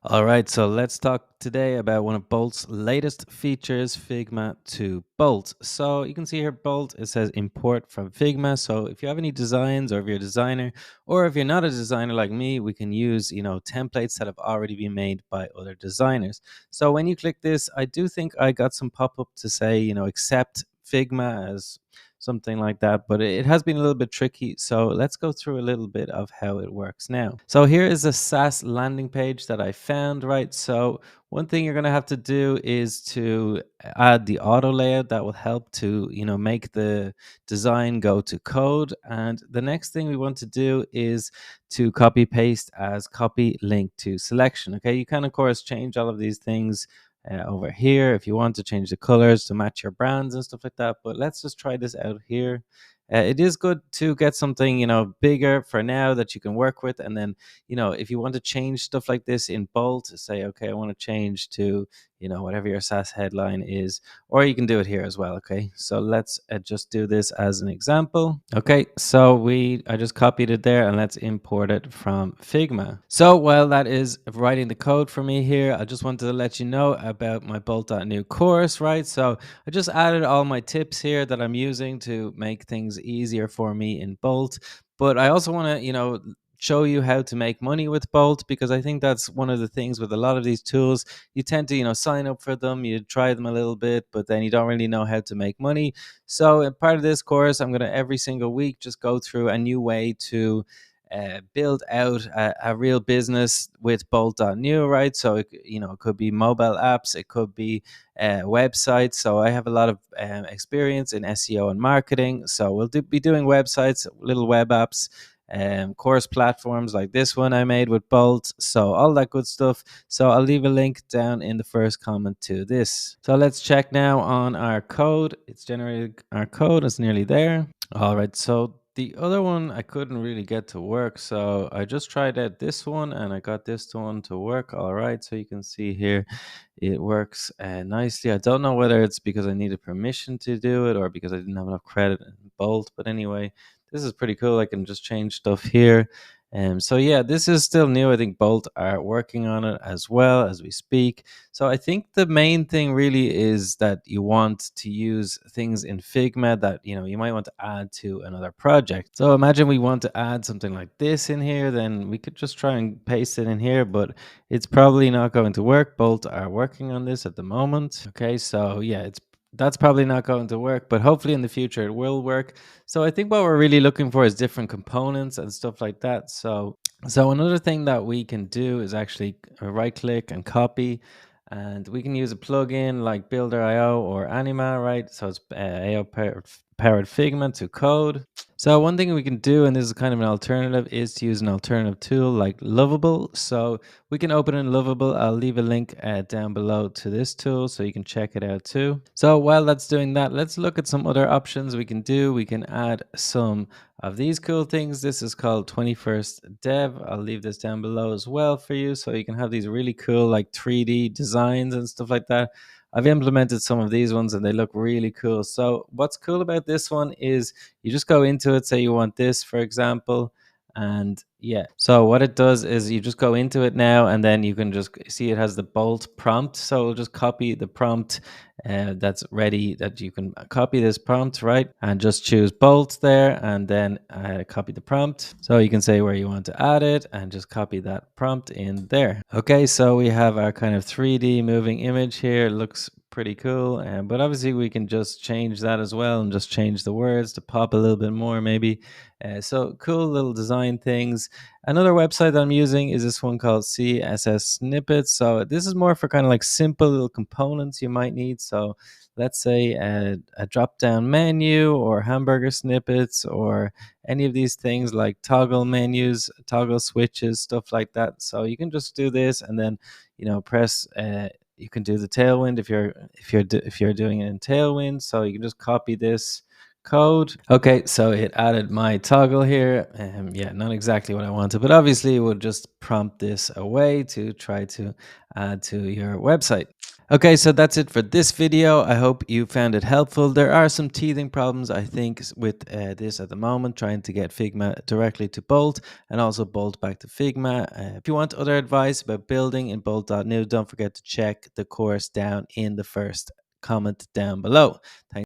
All right, so let's talk today about one of Bolt's latest features, Figma to Bolt. So you can see here, Bolt, it says import from Figma. So if you have any designs or if you're a designer or if you're not a designer like me, we can use, templates that have already been made by other designers. So when you click this, I do think I got some pop-up to say, accept Figma as something like that, but it has been a little bit tricky. So let's go through a little bit of how it works now. So here is a SaaS landing page that I found, right? So one thing you're going to have to do is to add the auto layout that will help to, make the design go to code. And the next thing we want to do is to copy paste as copy link to selection. Okay, you can of course change all of these things over here if you want to change the colors to match your brands and stuff like that. But let's just try this out here. It is good to get something bigger for now that you can work with, and then if you want to change stuff like this in Bolt, say okay, I want to change to whatever your SaaS headline is, or you can do it here as well. Okay, so let's just do this as an example. Okay, so I just copied it there, and let's import it from Figma. So while that is writing the code for me here, I just wanted to let you know about my Bolt.new course, right? So I just added all my tips here that I'm using to make things easier for me in Bolt. But I also want to, show you how to make money with Bolt, because I think that's one of the things with a lot of these tools. You tend to, sign up for them, you try them a little bit, but then you don't really know how to make money. So in part of this course, I'm going to every single week just go through a new way to build out a real business with Bolt.new, right? So it could be mobile apps, it could be websites. So I have a lot of experience in SEO and marketing. So be doing websites, little web apps, course platforms like this one I made with Bolt. So all that good stuff. So I'll leave a link down in the first comment to this. So let's check now on our code. It's generated our code. It's nearly there. All right. So the other one I couldn't really get to work. So I just tried out this one and I got this one to work. All right. So you can see here it works nicely. I don't know whether it's because I needed permission to do it or because I didn't have enough credit in Bolt. But anyway, this is pretty cool. I can just change stuff here. So yeah, this is still new. I think Bolt are working on it as well as we speak. So I think the main thing really is that you want to use things in Figma that you might want to add to another project. So imagine we want to add something like this in here, then we could just try and paste it in here, but it's probably not going to work. Bolt are working on this at the moment. Okay, so yeah, that's probably not going to work, but hopefully in the future it will work. So I think what we're really looking for is different components and stuff like that. So another thing that we can do is actually right click and copy, and we can use a plugin like Builder.io or Anima, right? So it's AO powered Figma to code. So one thing we can do, and this is kind of an alternative, is to use an alternative tool like Lovable. So we can open in Lovable. I'll leave a link down below to this tool so you can check it out too. So while that's doing that, let's look at some other options we can do. We can add some of these cool things. This is called 21st Dev. I'll leave this down below as well for you so you can have these really cool like 3D designs and stuff like that. I've implemented some of these ones and they look really cool. So what's cool about this one is you just go into it, say you want this, for example, and yeah. So what it does is you just go into it now, and then you can just see it has the Bolt prompt. So it'll just copy the prompt that's ready, that you can copy this prompt, right? And just choose Bolt there, and then copy the prompt. So you can say where you want to add it and just copy that prompt in there. Okay, so we have our kind of 3D moving image here. It looks pretty cool, but obviously we can just change that as well and just change the words to pop a little bit more maybe. So cool little design things. Another website that I'm using is this one called CSS Snippets. So this is more for kind of like simple little components you might need. So let's say a drop down menu or hamburger snippets or any of these things like toggle menus, toggle switches, stuff like that. So you can just do this and then press you can do the tailwind if you're doing it in tailwind. So you can just copy this code. Okay, so it added my toggle here. Yeah, not exactly what I wanted, but obviously it would just prompt this away to try to add to your website. Okay, so that's it for this video. I hope you found it helpful. There are some teething problems, I think, with this at the moment, trying to get Figma directly to Bolt and also Bolt back to Figma. If you want other advice about building in Bolt.new, don't forget to check the course down in the first comment down below. Thanks.